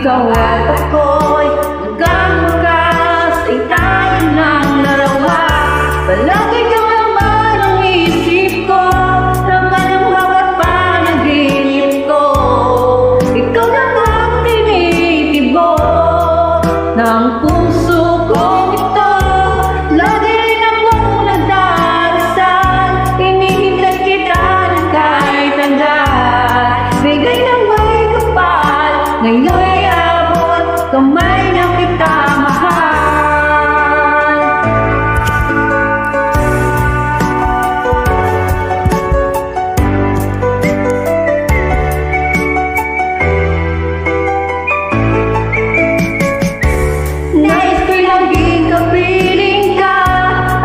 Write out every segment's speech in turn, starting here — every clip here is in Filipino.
Ikaw at ako'y hanggang wakas ay tayo ng dalawa. Palagi kang laman ang isip ko, laman ang bawat panaginip ko. Ikaw lang ang tinitibok ng puso kong ito. Lagi rin akong nagdarasal, hinihintay kita ng kahit hanggan. Bigay ng may kapal, ngayon'y abot kamay na kita mahal. Nais ko'y laging kapiling ka,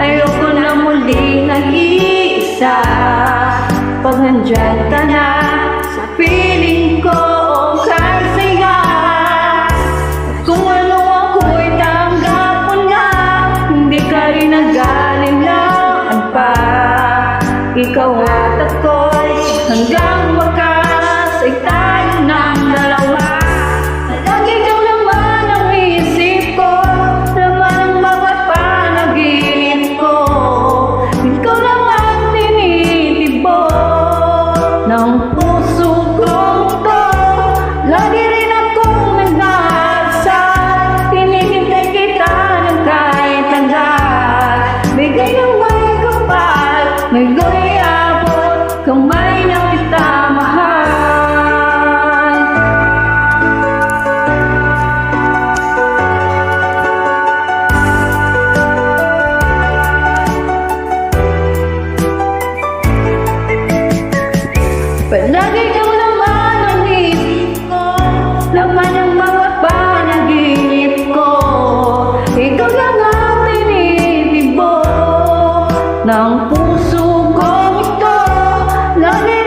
ayoko na muling nag-iisa. Pag nandyan ka na sa piling ko, okay saya. Kung ano ako'y tanggap mo na, hindi ka rin nag-alilangan pa. Ikaw at ako'y hanggang wakas ay tayo ng dalawa. Lagi kang laman ang isip ko, laman ang bawat panaginip ko. Ikaw lang ang tinitibok ng puso kong to. Lagi rin akong nagdarasal, hinihintay kita ng kahit hanggan. Bigay ng may kapal, ngayon'y abot kamay na kita mahal. Palagi kang laman ang isip ko, laman ang bawat panaginip ko. Ikaw lang ang tinitibok ng puso kong ito. Lagi